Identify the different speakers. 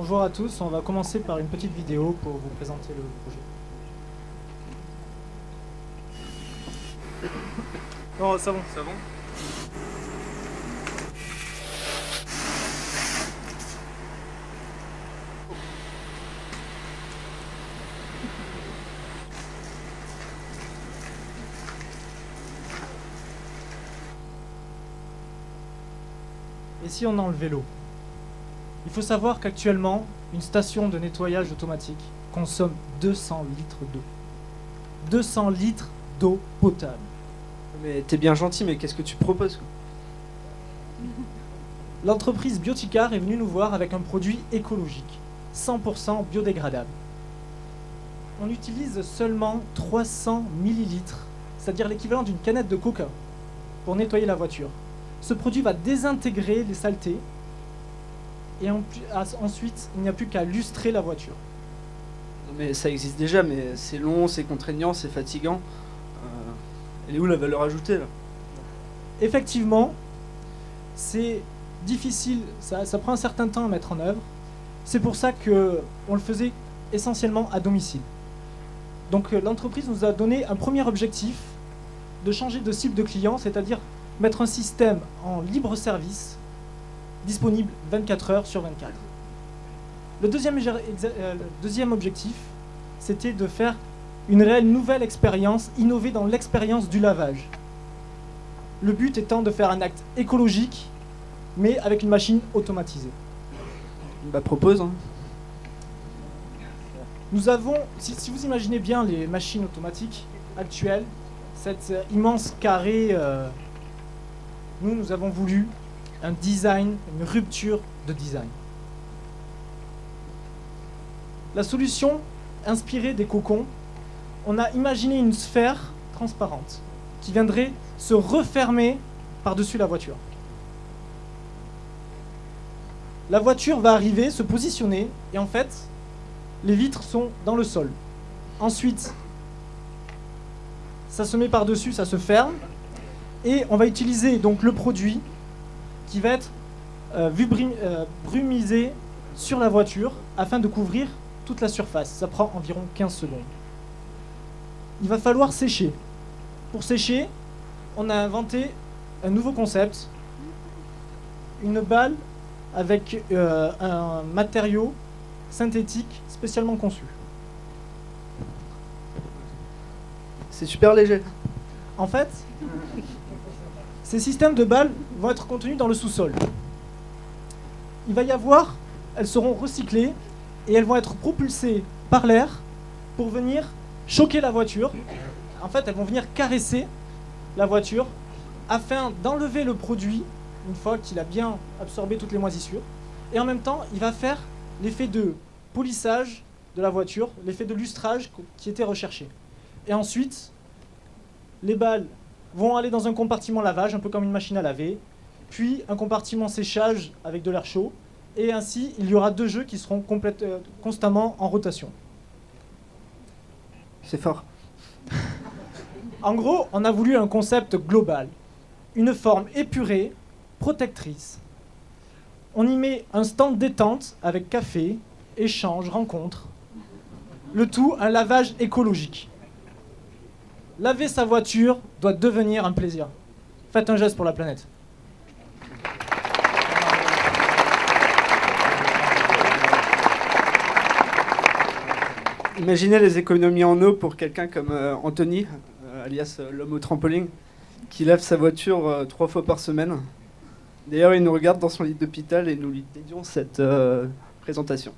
Speaker 1: Bonjour à tous, on va commencer par une petite vidéo pour vous présenter le projet. Non, c'est bon.
Speaker 2: C'est bon?
Speaker 1: Et si on enlève le vélo? Il faut savoir qu'actuellement, une station de nettoyage automatique consomme 200 litres d'eau. 200 litres d'eau potable.
Speaker 2: Mais t'es bien gentil, mais qu'est-ce que tu proposes, quoi?
Speaker 1: L'entreprise Bioticar est venue nous voir avec un produit écologique, 100% biodégradable. On utilise seulement 300 millilitres, c'est-à-dire l'équivalent d'une canette de coca, pour nettoyer la voiture. Ce produit va désintégrer les saletés et ensuite, il n'y a plus qu'à lustrer la voiture.
Speaker 2: Non, mais ça existe déjà, mais c'est long, c'est contraignant, c'est fatigant. Elle est où la valeur ajoutée, là?
Speaker 1: Effectivement, c'est difficile, ça prend un certain temps à mettre en œuvre. C'est pour ça qu'on le faisait essentiellement à domicile. Donc l'entreprise nous a donné un premier objectif de changer de cible de client, c'est-à-dire mettre un système en libre service, disponible 24 heures sur 24. Le deuxième objectif, c'était de faire une réelle nouvelle expérience, innover dans l'expérience du lavage. Le but étant de faire un acte écologique, mais avec une machine automatisée.
Speaker 2: Bah propose, hein.
Speaker 1: Nous avons, si vous imaginez bien les machines automatiques actuelles, cet immense carré, nous avons voulu un design, une rupture de design. La solution, inspirée des cocons, on a imaginé une sphère transparente qui viendrait se refermer par-dessus la voiture. La voiture va arriver, se positionner, et en fait, les vitres sont dans le sol. Ensuite, ça se met par-dessus, ça se ferme, et on va utiliser donc le produit qui va être brumisé sur la voiture afin de couvrir toute la surface. Ça prend environ 15 secondes. Il va falloir sécher. Pour sécher, on a inventé un nouveau concept, une balle avec un matériau synthétique spécialement conçu.
Speaker 2: C'est super léger.
Speaker 1: En fait, ces systèmes de balles vont être contenus dans le sous-sol. Il va y avoir, elles seront recyclées et elles vont être propulsées par l'air pour venir choquer la voiture. En fait, elles vont venir caresser la voiture afin d'enlever le produit une fois qu'il a bien absorbé toutes les moisissures. Et en même temps, il va faire l'effet de polissage de la voiture, l'effet de lustrage qui était recherché. Et ensuite, les balles vont aller dans un compartiment lavage, un peu comme une machine à laver, puis un compartiment séchage avec de l'air chaud, et ainsi, il y aura deux jeux qui seront constamment en rotation.
Speaker 2: C'est fort.
Speaker 1: En gros, on a voulu un concept global, une forme épurée, protectrice. On y met un stand détente avec café, échange, rencontre. Le tout, un lavage écologique. Laver sa voiture doit devenir un plaisir. Faites un geste pour la planète.
Speaker 2: Imaginez les économies en eau pour quelqu'un comme Anthony, alias l'homme au trampoline, qui lave sa voiture 3 fois par semaine. D'ailleurs, il nous regarde dans son lit d'hôpital et nous lui dédions cette présentation.